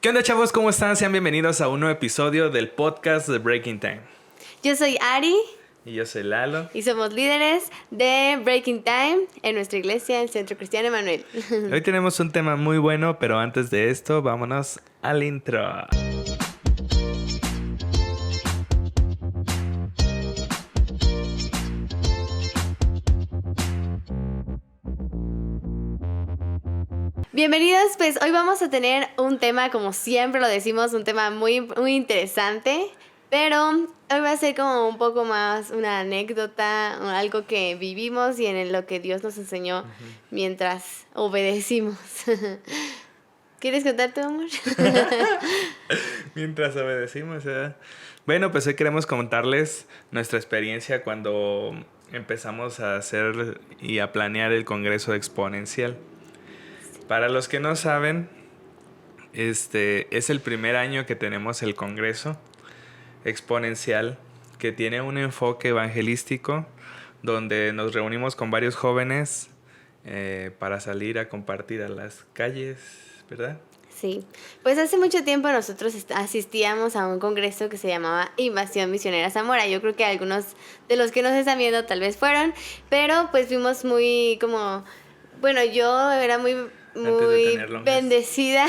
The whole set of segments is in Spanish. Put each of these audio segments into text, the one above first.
¿Qué onda, chavos? ¿Cómo están? Sean bienvenidos a un nuevo episodio del podcast de Breaking Time. Yo soy Ari Y yo soy Lalo. y somos líderes de Breaking Time en nuestra iglesia, el Centro Cristiano Emanuel. Hoy tenemos un tema muy bueno, pero antes de esto, vámonos al intro. Bienvenidos, pues hoy vamos a tener un tema, como siempre lo decimos, un tema muy interesante, pero hoy va a ser como un poco más una anécdota, algo que vivimos y en lo que Dios nos enseñó mientras obedecimos. ¿Quieres contar tu amor? Mientras obedecimos, ¿verdad? Bueno, pues hoy queremos contarles nuestra experiencia cuando empezamos a hacer y a planear el Congreso Exponencial. Para los que no saben, es el primer año que tenemos el Congreso Exponencial, que tiene un enfoque evangelístico donde nos reunimos con varios jóvenes para salir a compartir a las calles, ¿verdad? Sí, pues hace mucho tiempo nosotros asistíamos a un congreso que se llamaba Invasión Misionera Zamora. Yo creo que algunos de los que nos están viendo tal vez fueron, pero pues fuimos muy como, bueno, yo era muy bendecida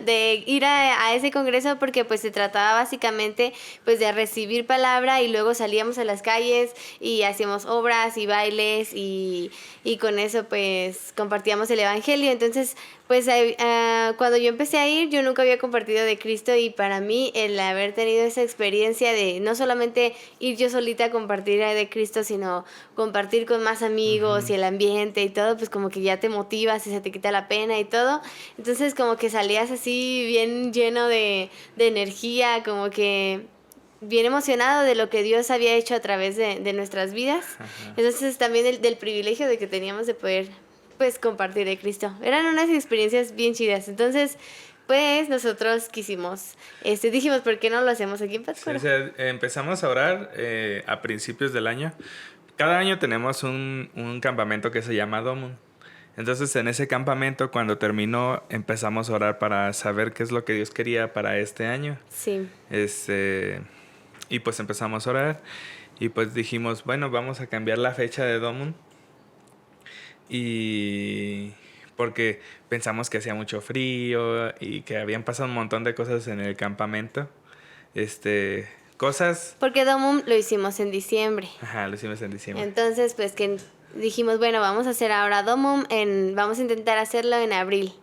de ir a ese congreso porque pues se trataba básicamente pues de recibir palabra y luego salíamos a las calles y hacíamos obras y bailes y con eso pues compartíamos el evangelio. Entonces pues cuando yo empecé a ir, yo nunca había compartido de Cristo y para mí el haber tenido esa experiencia de no solamente ir yo solita a compartir de Cristo, sino compartir con más amigos y el ambiente y todo, pues como que ya te motivas y se te quita la pena y todo. Entonces como que salías así bien lleno de energía, como que bien emocionado de lo que Dios había hecho a través de nuestras vidas. Ajá. Entonces también del privilegio de que teníamos de poder pues compartir de Cristo. Eran unas experiencias bien chidas. Entonces, pues nosotros quisimos, dijimos, ¿por qué no lo hacemos aquí en Pátzcuaro? Sí, o sea, empezamos a orar a principios del año. Cada año tenemos un campamento que se llama Domum. Entonces, en ese campamento, cuando terminó, empezamos a orar para saber qué es lo que Dios quería para este año. Sí. Y pues empezamos a orar y pues dijimos, bueno, vamos a cambiar la fecha de Domum. Y porque pensamos que hacía mucho frío y que habían pasado un montón de cosas en el campamento. Cosas... Porque Domum lo hicimos en diciembre. Ajá, lo hicimos en diciembre. Entonces, pues que dijimos, bueno, vamos a hacer ahora Domum, vamos a intentar hacerlo en abril.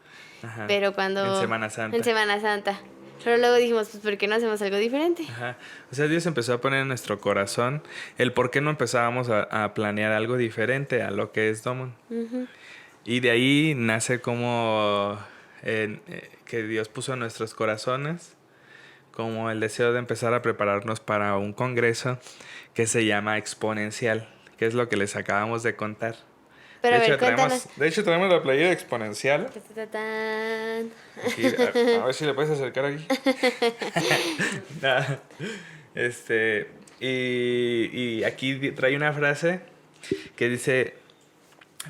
Ajá. Pero cuando... En Semana Santa. En Semana Santa. Pero luego dijimos, pues, ¿por qué no hacemos algo diferente? Ajá. O sea, Dios empezó a poner en nuestro corazón el por qué no empezábamos a planear algo diferente a lo que es Domum. Uh-huh. Y de ahí nace como que Dios puso en nuestros corazones como el deseo de empezar a prepararnos para un congreso que se llama Exponencial, que es lo que les acabamos de contar. Pero de hecho, traemos la playera Exponencial. Aquí, a ver si le puedes acercar aquí. Y aquí trae una frase que dice: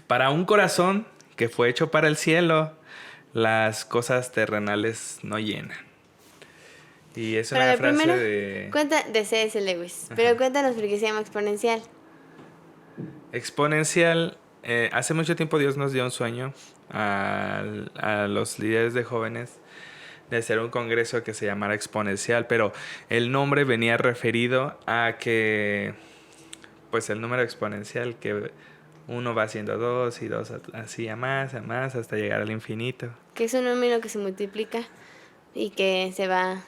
para un corazón que fue hecho para el cielo, las cosas terrenales no llenan. Y es una frase primero, de C.S. Lewis. Ajá. Pero cuéntanos por qué se llama Exponencial. Exponencial. Hace mucho tiempo Dios nos dio un sueño a los líderes de jóvenes de hacer un congreso que se llamara Exponencial, pero el nombre venía referido a que, pues el número exponencial, que uno va haciendo 2 y 2 así a más hasta llegar al infinito. Que es un número que se multiplica y que se va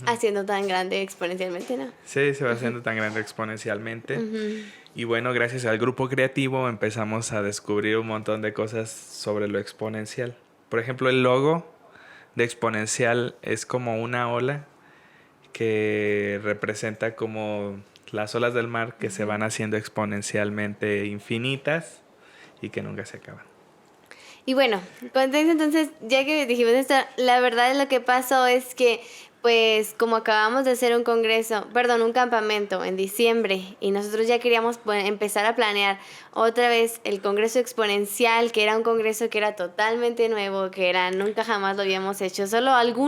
haciendo tan grande exponencialmente, ¿no? Sí, se va haciendo tan grande exponencialmente. Y bueno, gracias al grupo creativo empezamos a descubrir un montón de cosas sobre lo exponencial. Por ejemplo, el logo de exponencial es como una ola que representa como las olas del mar que se van haciendo exponencialmente infinitas y que nunca se acaban. Y bueno, entonces, ya que dijimos esto, la verdad lo que pasó es que pues como acabamos de hacer un campamento en diciembre y nosotros ya queríamos empezar a planear otra vez el congreso exponencial, que era un congreso que era totalmente nuevo, nunca jamás lo habíamos hecho, solamente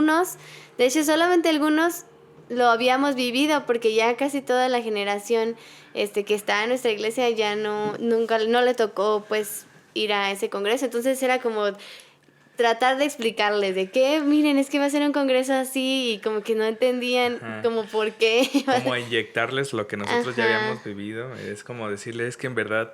algunos lo habíamos vivido porque ya casi toda la generación que está en nuestra iglesia ya nunca le tocó pues ir a ese congreso, entonces era como tratar de explicarles de que, miren, es que va a ser un congreso así y como que no entendían como por qué. Como inyectarles lo que nosotros ya habíamos vivido. Es como decirles que en verdad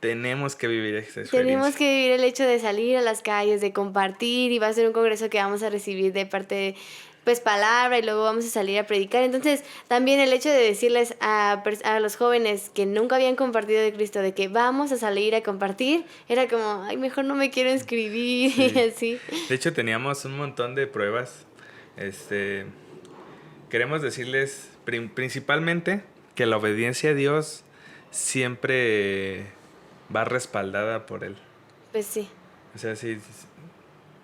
tenemos que vivir esta experiencia. Tenemos que vivir el hecho de salir a las calles, de compartir y va a ser un congreso que vamos a recibir de parte pues palabra y luego vamos a salir a predicar. Entonces también el hecho de decirles a los jóvenes que nunca habían compartido de Cristo de que vamos a salir a compartir, era como, ay, mejor no me quiero inscribir y así. De hecho teníamos un montón de pruebas. Queremos decirles principalmente que la obediencia a Dios siempre va respaldada por Él. Pues sí. O sea, si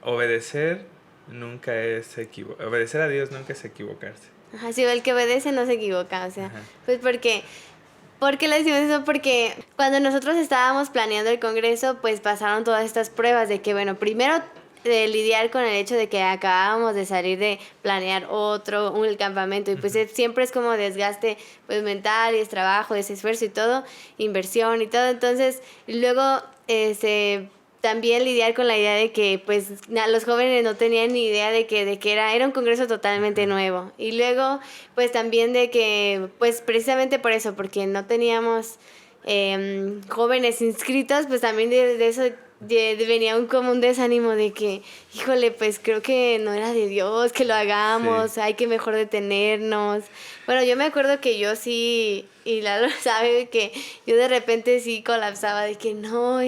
obedecer a Dios nunca es equivocarse. Ajá, sí, el que obedece no se equivoca, o sea, pues ¿por qué le decimos eso? Porque cuando nosotros estábamos planeando el congreso, pues pasaron todas estas pruebas de que, bueno, primero de lidiar con el hecho de que acabábamos de salir de planear el campamento y pues siempre es como desgaste pues mental y es trabajo, es esfuerzo y todo, inversión y todo, entonces luego también lidiar con la idea de que pues los jóvenes no tenían ni idea de que era un congreso totalmente nuevo. Y luego pues también de que pues precisamente por eso, porque no teníamos jóvenes inscritos, pues también de eso venía como un desánimo de que, híjole, pues creo que no era de Dios que lo hagamos, hay que mejor detenernos. Bueno, yo me acuerdo que yo sí, y Lalo sabe que yo de repente sí colapsaba de que no,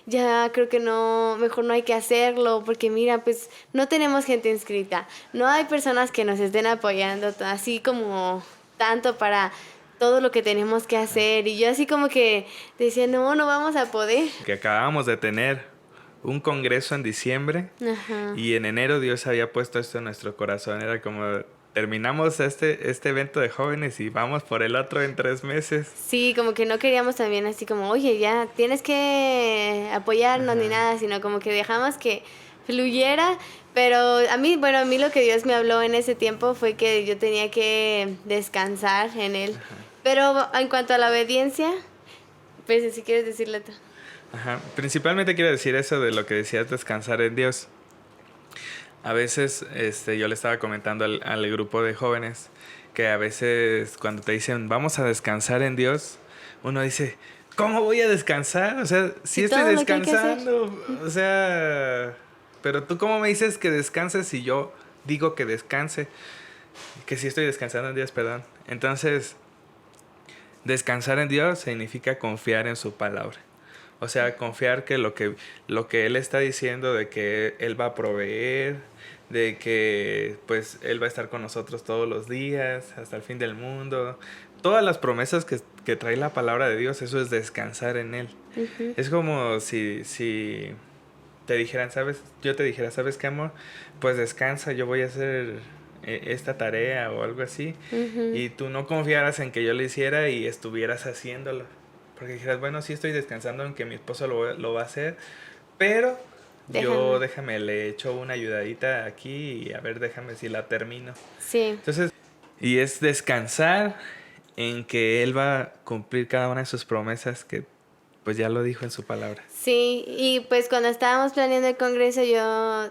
ya creo que no, mejor no hay que hacerlo, porque mira, pues no tenemos gente inscrita, no hay personas que nos estén apoyando así como tanto para todo lo que tenemos que hacer, y yo así como que decía, no vamos a poder. Que acabábamos de tener un congreso en diciembre y en enero Dios había puesto esto en nuestro corazón, era como terminamos este evento de jóvenes y vamos por el otro en 3 meses. Sí, como que no queríamos también así como, oye, ya tienes que apoyarnos ni nada, sino como que dejamos que fluyera. Pero a mí lo que Dios me habló en ese tiempo fue que yo tenía que descansar en Él. Pero en cuanto a la obediencia, pues si quieres decirle tú. Principalmente quiero decir eso de lo que decías, descansar en Dios. A veces yo le estaba comentando al grupo de jóvenes que a veces cuando te dicen vamos a descansar en Dios, uno dice, ¿cómo voy a descansar? O sea, sí estoy descansando, o sea, pero tú ¿cómo me dices que descanses si yo digo que descanse? Que sí estoy descansando en Dios, perdón. Entonces, descansar en Dios significa confiar en su palabra. O sea, confiar que lo que Él está diciendo de que Él va a proveer, de que pues Él va a estar con nosotros todos los días, hasta el fin del mundo. Todas las promesas que trae la palabra de Dios, eso es descansar en Él. Es como si te dijeran, yo te dijera, ¿sabes qué, amor? Pues descansa, yo voy a hacer esta tarea o algo así. Y tú no confiaras en que yo lo hiciera y estuvieras haciéndolo. Porque dijeras, bueno, sí estoy descansando en que mi esposo lo va a hacer, pero yo déjame, le echo una ayudadita aquí y a ver, déjame si la termino. Sí. Entonces, y es descansar en que Él va a cumplir cada una de sus promesas que pues ya lo dijo en su palabra. Sí, y pues cuando estábamos planeando el congreso,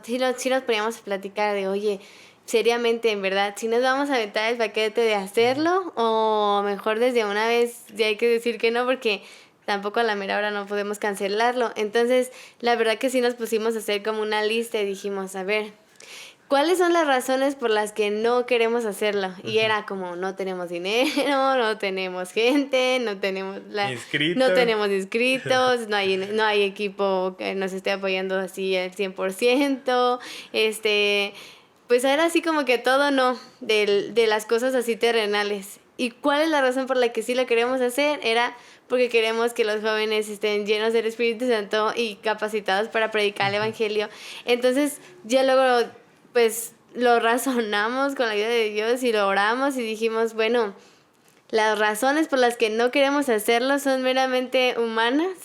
sí nos poníamos a platicar de, oye, seriamente, en verdad, si nos vamos a aventar el paquete de hacerlo o mejor desde una vez ya hay que decir que no, porque tampoco a la mera hora no podemos cancelarlo. Entonces, la verdad que sí nos pusimos a hacer como una lista y dijimos, a ver, ¿cuáles son las razones por las que no queremos hacerlo? Y era como, no tenemos dinero, no tenemos gente, no tenemos inscritos, no hay equipo que nos esté apoyando así al 100%, pues era así como que todo no, de las cosas así terrenales. ¿Y cuál es la razón por la que sí lo queremos hacer? Era porque queremos que los jóvenes estén llenos del Espíritu Santo y capacitados para predicar el Evangelio. Entonces, ya luego, pues, lo razonamos con la ayuda de Dios y lo oramos y dijimos, bueno, las razones por las que no queremos hacerlo son meramente humanas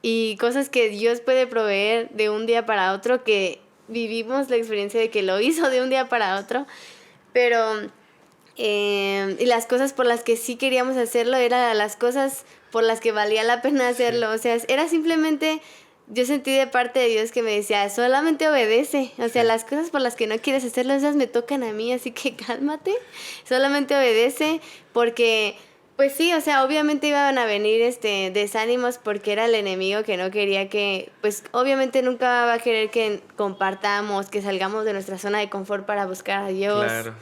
y cosas que Dios puede proveer de un día para otro, que vivimos la experiencia de que lo hizo de un día para otro, pero y las cosas por las que sí queríamos hacerlo eran las cosas por las que valía la pena hacerlo. O sea, era simplemente, yo sentí de parte de Dios que me decía, solamente obedece. O sea, las cosas por las que no quieres hacerlo, esas me tocan a mí, así que cálmate, solamente obedece, porque pues sí, o sea, obviamente iban a venir desánimos porque era el enemigo que no quería que, pues obviamente nunca va a querer que compartamos, que salgamos de nuestra zona de confort para buscar a Dios. Claro.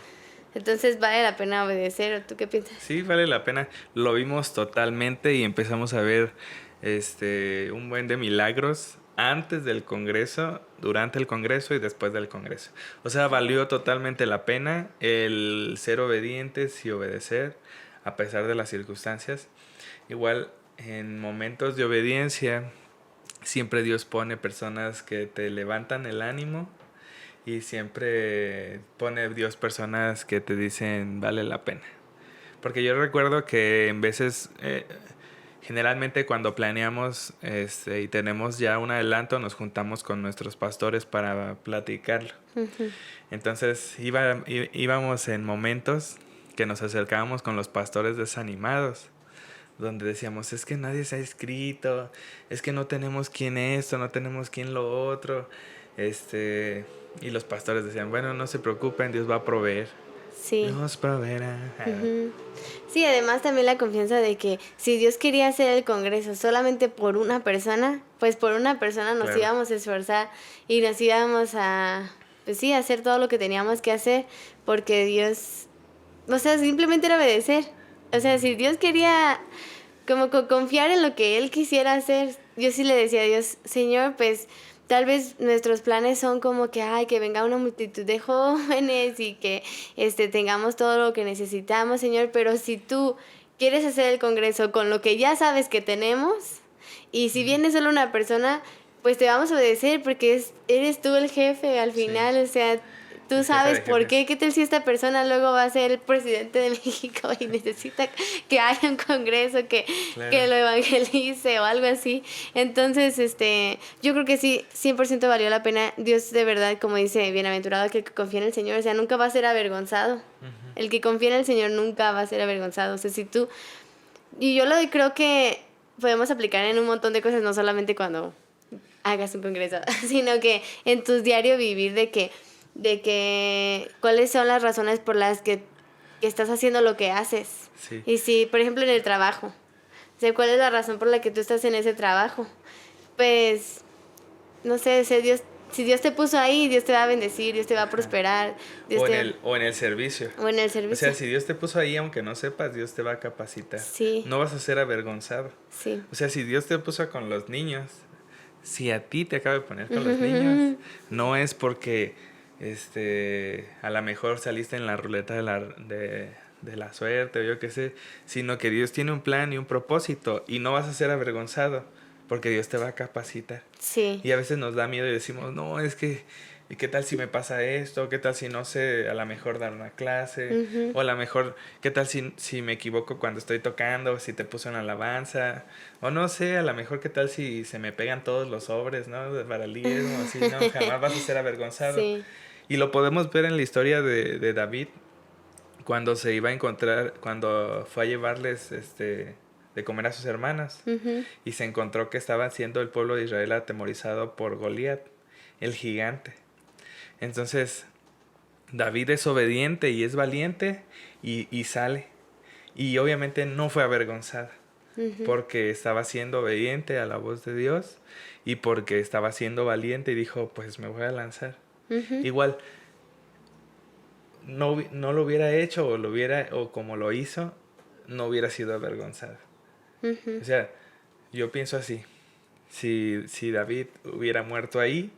Entonces vale la pena obedecer, ¿o tú qué piensas? Sí, vale la pena. Lo vimos totalmente y empezamos a ver un buen de milagros antes del Congreso, durante el Congreso y después del Congreso. O sea, valió totalmente la pena el ser obedientes y obedecer a pesar de las circunstancias. Igual, en momentos de obediencia, siempre Dios pone personas que te levantan el ánimo y siempre pone Dios personas que te dicen vale la pena. Porque yo recuerdo que en veces, generalmente cuando planeamos y tenemos ya un adelanto, nos juntamos con nuestros pastores para platicarlo. Entonces íbamos en momentos que nos acercábamos con los pastores desanimados, donde decíamos, es que nadie se ha inscrito, es que no tenemos quién esto, no tenemos quién lo otro. Y los pastores decían, bueno, no se preocupen, Dios va a proveer. Sí. Dios proveerá. Sí, además también la confianza de que si Dios quería hacer el Congreso solamente por una persona, pues por una persona nos íbamos a esforzar y nos íbamos a, pues sí, a hacer todo lo que teníamos que hacer, porque Dios, o sea, simplemente era obedecer. O sea, si Dios quería como confiar en lo que Él quisiera hacer, yo sí le decía a Dios, Señor, pues tal vez nuestros planes son como que, ay, que venga una multitud de jóvenes y que tengamos todo lo que necesitamos, Señor, pero si tú quieres hacer el Congreso con lo que ya sabes que tenemos, y si viene solo una persona, pues te vamos a obedecer porque eres tú el jefe al final, o sea, tú sabes por qué. ¿Qué tal si esta persona luego va a ser el presidente de México y necesita que haya un congreso que lo evangelice o algo así? Entonces, yo creo que sí, 100% valió la pena. Dios de verdad, como dice, bienaventurado aquel que confía en el Señor, o sea, nunca va a ser avergonzado. El que confía en el Señor nunca va a ser avergonzado. O sea, si tú... Y yo creo que podemos aplicar en un montón de cosas, no solamente cuando hagas un congreso, sino que en tu diario vivir de que cuáles son las razones por las que estás haciendo lo que haces. Sí. Y si, por ejemplo, en el trabajo, o sea, ¿cuál es la razón por la que tú estás en ese trabajo? Pues, no sé, si Dios te puso ahí, Dios te va a bendecir, Dios te va a prosperar. O en el servicio. O en el servicio. O sea, si Dios te puso ahí, aunque no sepas, Dios te va a capacitar. Sí. No vas a ser avergonzado. Sí. O sea, si Dios te puso con los niños, si a ti te acaba de poner con los niños, no es porque a lo mejor saliste en la ruleta de la suerte o yo qué sé, sino que Dios tiene un plan y un propósito y no vas a ser avergonzado porque Dios te va a capacitar. Sí. Y a veces nos da miedo y decimos, no, es que, ¿y qué tal si me pasa esto? ¿Qué tal si no sé a lo mejor dar una clase? O a lo mejor, ¿qué tal si me equivoco cuando estoy tocando? Si te puso en alabanza. O no sé, a lo mejor, ¿qué tal si se me pegan todos los sobres, ¿no? Para el diezmo, así, ¿no? Jamás vas a ser avergonzado. Sí. Y lo podemos ver en la historia de David, cuando se iba a encontrar, cuando fue a llevarles de comer a sus hermanas, y se encontró que estaba siendo el pueblo de Israel atemorizado por Goliat, el gigante. Entonces, David es obediente y es valiente y sale. Y obviamente no fue avergonzado, porque estaba siendo obediente a la voz de Dios y porque estaba siendo valiente y dijo, pues me voy a lanzar. Igual, no lo hubiera hecho o como lo hizo, no hubiera sido avergonzado. O sea, yo pienso así, si David hubiera muerto ahí,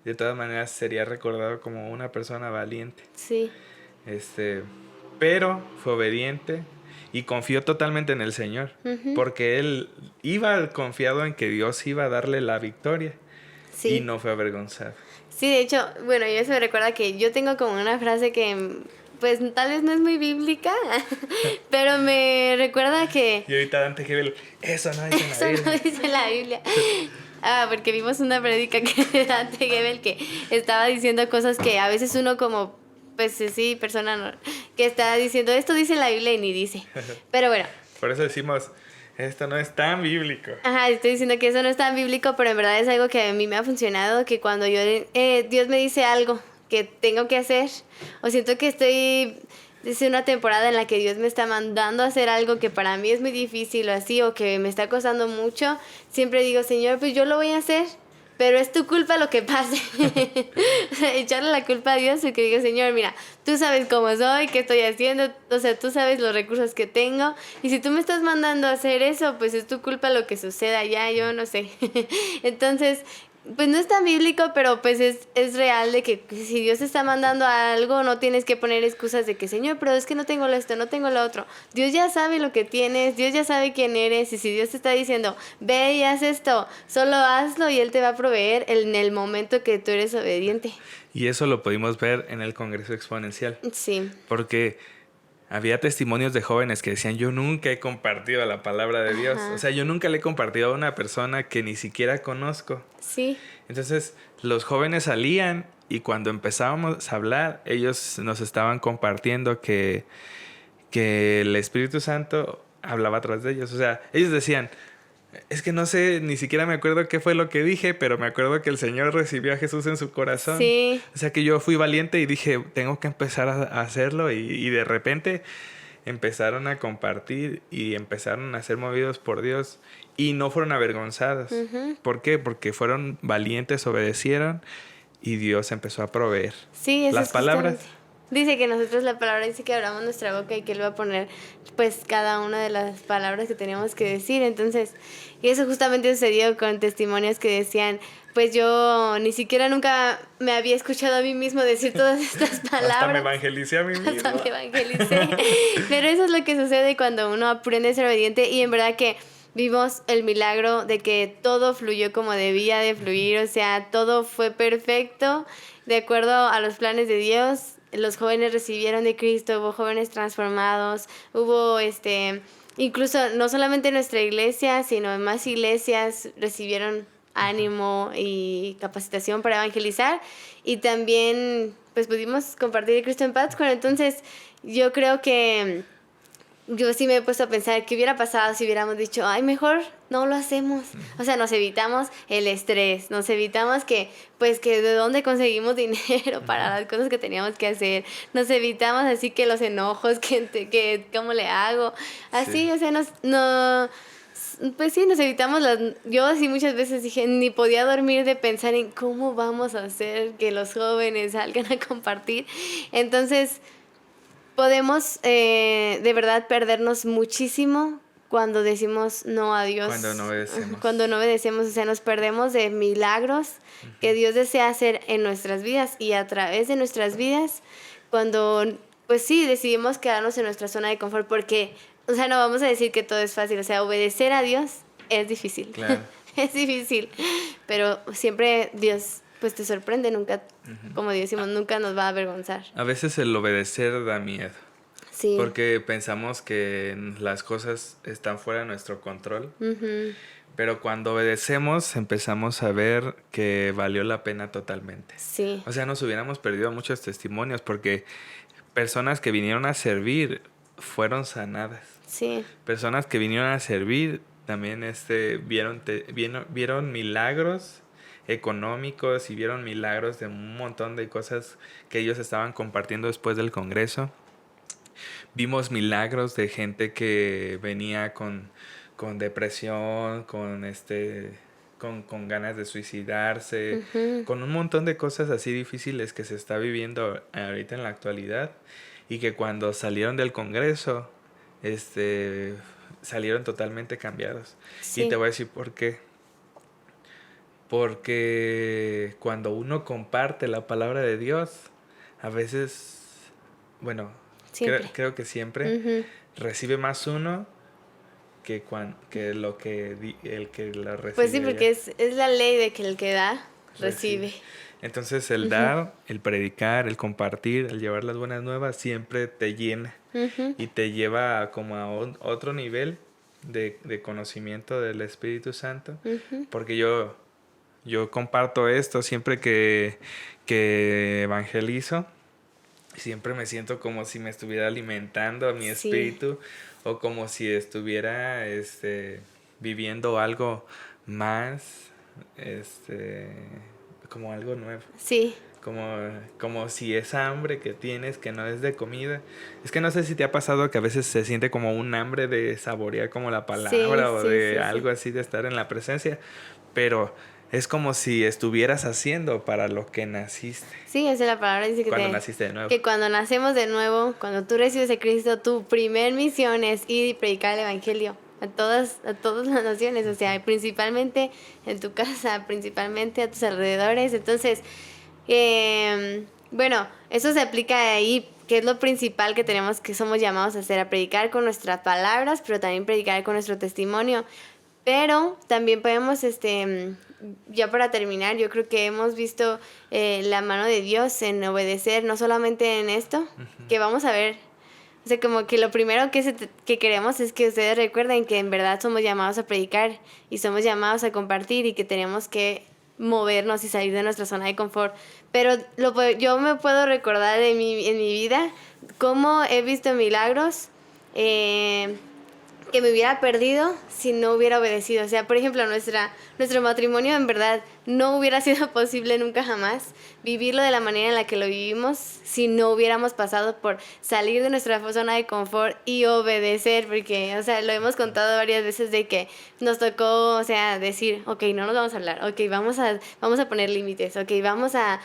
de todas maneras sería recordado como una persona valiente. Sí. Pero fue obediente y confió totalmente en el Señor, porque él iba confiado en que Dios iba a darle la victoria. Sí. Y no fue avergonzado. Sí, de hecho, bueno, yo eso me recuerda que yo tengo como una frase que, pues, tal vez no es muy bíblica, pero me recuerda que Y ahorita Dante Gebel, eso no dice en la eso no Biblia. dice la Biblia. Ah, porque vimos una prédica que de Dante Gebel que estaba diciendo cosas que a veces uno como, pues sí, persona que está diciendo, esto dice la Biblia y ni dice. Pero bueno. Por eso decimos, esto no es tan bíblico. Ajá, estoy diciendo que eso no es tan bíblico, pero en verdad es algo que a mí me ha funcionado, que cuando Dios me dice algo que tengo que hacer, o siento que es una temporada en la que Dios me está mandando a hacer algo que para mí es muy difícil o así, o que me está costando mucho, siempre digo, Señor, pues yo lo voy a hacer, pero es tu culpa lo que pase. O sea, echarle la culpa a Dios y que digo, Señor, mira, tú sabes cómo soy, qué estoy haciendo, o sea, tú sabes los recursos que tengo, y si tú me estás mandando a hacer eso, pues es tu culpa lo que suceda ya, yo no sé. Entonces, pues no es tan bíblico, pero pues es real de que si Dios te está mandando a algo, no tienes que poner excusas de que, Señor, pero es que no tengo esto, no tengo lo otro. Dios ya sabe lo que tienes, Dios ya sabe quién eres, y si Dios te está diciendo, ve y haz esto, solo hazlo y Él te va a proveer en el momento que tú eres obediente. Y eso lo pudimos ver en el Congreso Exponencial. Sí. Porque había testimonios de jóvenes que decían, yo nunca he compartido la palabra de Dios. Ajá. O sea, yo nunca le he compartido a una persona que ni siquiera conozco. Sí. Entonces, los jóvenes salían y cuando empezábamos a hablar, ellos nos estaban compartiendo que el Espíritu Santo hablaba a través de ellos. O sea, ellos decían, es que no sé, ni siquiera me acuerdo qué fue lo que dije, pero me acuerdo que el Señor recibió a Jesús en su corazón. Sí. O sea que yo fui valiente y dije, tengo que empezar a hacerlo y de repente empezaron a compartir y empezaron a ser movidos por Dios y no fueron avergonzados. Ujú. ¿Por qué? Porque fueron valientes, obedecieron y Dios empezó a proveer. Sí, eso Las es palabras. justamente. Dice que nosotros la palabra dice que abramos nuestra boca y que Él va a poner pues cada una de las palabras que teníamos que decir. Entonces, y eso justamente sucedió con testimonios que decían, pues yo ni siquiera nunca me había escuchado a mí mismo decir todas estas palabras. Hasta me evangelicé a mí mismo. Hasta me evangelicé. Pero eso es lo que sucede cuando uno aprende a ser obediente y en verdad que vimos el milagro de que todo fluyó como debía de fluir, o sea, todo fue perfecto de acuerdo a los planes de Dios. Los jóvenes recibieron de Cristo, hubo jóvenes transformados, hubo incluso no solamente en nuestra iglesia, sino en más iglesias recibieron ánimo y capacitación para evangelizar y también pues pudimos compartir de Cristo en Pátzcuaro. Entonces yo creo que yo sí me he puesto a pensar qué hubiera pasado si hubiéramos dicho, ay, mejor no lo hacemos. O sea, nos evitamos el estrés, nos evitamos que de dónde conseguimos dinero para las cosas que teníamos que hacer. Nos evitamos así que los enojos, que cómo le hago. Así, Sí. o sea, pues sí, nos evitamos yo así muchas veces dije, ni podía dormir de pensar en cómo vamos a hacer que los jóvenes salgan a compartir. Entonces podemos de verdad perdernos muchísimo cuando decimos no a Dios. Cuando no obedecemos. Cuando no obedecemos, o sea, nos perdemos de milagros que Dios desea hacer en nuestras vidas y a través de nuestras vidas cuando, pues sí, decidimos quedarnos en nuestra zona de confort porque, o sea, no vamos a decir que todo es fácil, o sea, obedecer a Dios es difícil. Claro. Es difícil, pero siempre Dios pues te sorprende, nunca, como decimos, nunca nos va a avergonzar. A veces el obedecer da miedo. Sí. Porque pensamos que las cosas están fuera de nuestro control. Ujú. Pero cuando obedecemos empezamos a ver que valió la pena totalmente. Sí. O sea, nos hubiéramos perdido muchos testimonios porque personas que vinieron a servir fueron sanadas. Sí. Personas que vinieron a servir también vieron milagros económicos y vieron milagros de un montón de cosas que ellos estaban compartiendo después del Congreso. Vimos milagros de gente que venía con depresión, con ganas de suicidarse, Ujú. con un montón de cosas así difíciles que se está viviendo ahorita en la actualidad y que cuando salieron del Congreso, salieron totalmente cambiados. Sí. Y te voy a decir por qué. Porque cuando uno comparte la palabra de Dios, a veces, bueno, Siempre. creo que siempre Ujú. recibe más uno que el que la recibe. Pues sí, porque es la ley de que el que da, recibe. Entonces el dar, el predicar, el compartir, el llevar las buenas nuevas siempre te llena y te lleva como a otro nivel de conocimiento del Espíritu Santo. Porque yo comparto esto siempre que evangelizo. Siempre me siento como si me estuviera alimentando a mi espíritu o como si estuviera viviendo algo más, como algo nuevo. Sí. Como si esa hambre que tienes, que no es de comida. Es que no sé si te ha pasado que a veces se siente como un hambre de saborear como la palabra o de algo así, de estar en la presencia. Pero es como si estuvieras haciendo para lo que naciste. Sí, esa es la palabra. Dice que cuando naciste de nuevo. Que cuando nacemos de nuevo, cuando tú recibes a Cristo, tu primer misión es ir y predicar el Evangelio a todas las naciones. O sea, principalmente en tu casa, principalmente a tus alrededores. Entonces, bueno, eso se aplica ahí, que es lo principal que tenemos, que somos llamados a hacer, a predicar con nuestras palabras, pero también predicar con nuestro testimonio. Pero también podemos, ya para terminar, yo creo que hemos visto la mano de Dios en obedecer, no solamente en esto, que vamos a ver. O sea, como que lo primero que queremos es que ustedes recuerden que en verdad somos llamados a predicar y somos llamados a compartir y que tenemos que movernos y salir de nuestra zona de confort. Pero yo me puedo recordar en mi vida cómo he visto milagros que me hubiera perdido si no hubiera obedecido. O sea, por ejemplo, nuestro matrimonio en verdad no hubiera sido posible nunca jamás vivirlo de la manera en la que lo vivimos si no hubiéramos pasado por salir de nuestra zona de confort y obedecer, porque, o sea, lo hemos contado varias veces de que nos tocó, o sea, decir, ok, no nos vamos a hablar, ok, vamos a poner límites, ok, vamos a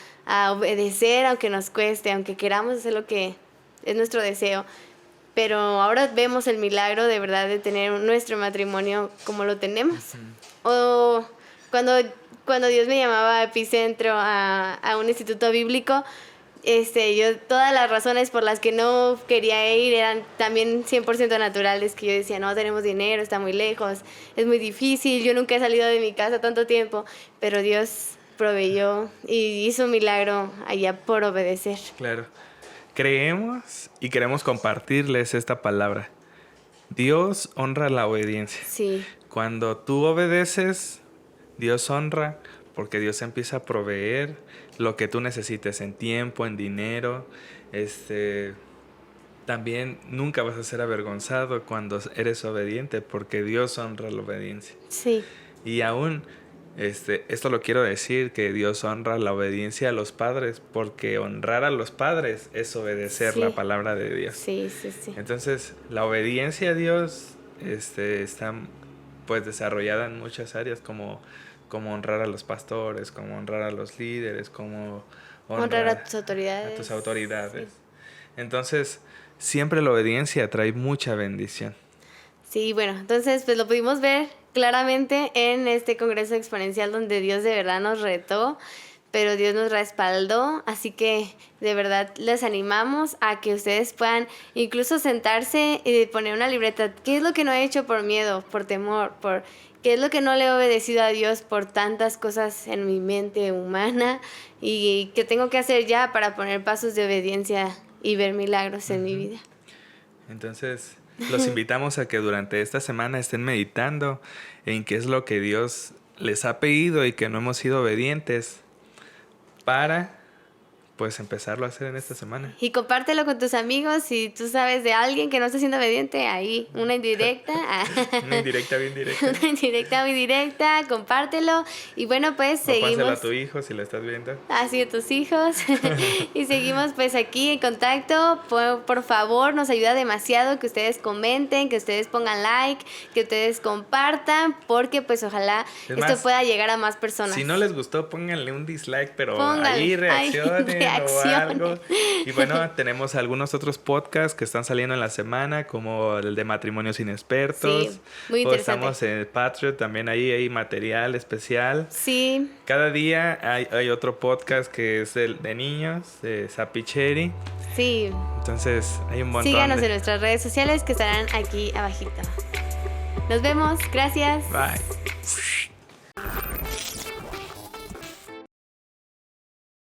obedecer aunque nos cueste, aunque queramos hacer lo que es nuestro deseo. Pero ahora vemos el milagro de verdad de tener nuestro matrimonio como lo tenemos. O cuando Dios me llamaba a Epicentro, a un instituto bíblico, yo todas las razones por las que no quería ir eran también 100% naturales, que yo decía, no tenemos dinero, está muy lejos, es muy difícil, yo nunca he salido de mi casa tanto tiempo, pero Dios proveyó y hizo un milagro allá por obedecer. Claro. Creemos y queremos compartirles esta palabra. Dios honra la obediencia. Sí. Cuando tú obedeces, Dios honra porque Dios empieza a proveer lo que tú necesites en tiempo, en dinero. También nunca vas a ser avergonzado cuando eres obediente porque Dios honra la obediencia. Sí. Y aún esto lo quiero decir, que Dios honra la obediencia a los padres, porque honrar a los padres es obedecer la palabra de Dios. Sí. Entonces, la obediencia a Dios está pues desarrollada en muchas áreas, como honrar a los pastores, como honrar a los líderes, como honrar a tus autoridades. A tus autoridades. Sí. Entonces, siempre la obediencia trae mucha bendición. Sí, bueno, entonces pues lo pudimos ver claramente en este Congreso Exponencial donde Dios de verdad nos retó, pero Dios nos respaldó, así que de verdad les animamos a que ustedes puedan incluso sentarse y poner una libreta. ¿Qué es lo que no he hecho por miedo, por temor, qué es lo que no le he obedecido a Dios por tantas cosas en mi mente humana y qué tengo que hacer ya para poner pasos de obediencia y ver milagros en mi vida? Entonces, los invitamos a que durante esta semana estén meditando en qué es lo que Dios les ha pedido y que no hemos sido obedientes para pues empezarlo a hacer en esta semana. Y compártelo con tus amigos. Si tú sabes de alguien que no está siendo obediente, ahí una indirecta. Una indirecta bien directa. Una indirecta muy directa, compártelo. Y bueno, pues seguimos. Pásalo a tu hijo si lo estás viendo. Así a tus hijos. Y seguimos pues aquí en contacto. Por favor, nos ayuda demasiado que ustedes comenten, que ustedes pongan like, que ustedes compartan, porque pues ojalá esto pueda llegar a más personas. Si no les gustó, pónganle un dislike, pero ahí reaccionen. O algo. Y bueno, tenemos algunos otros podcasts que están saliendo en la semana, como el de Matrimonios Inexpertos. Sí, muy interesante. O estamos en Patreon, también ahí hay material especial. Sí. Cada día hay otro podcast que es de niños, de Sapicheri. Sí. Entonces, hay un montón. Síganos en nuestras redes sociales que estarán aquí abajito. Nos vemos. Gracias. Bye.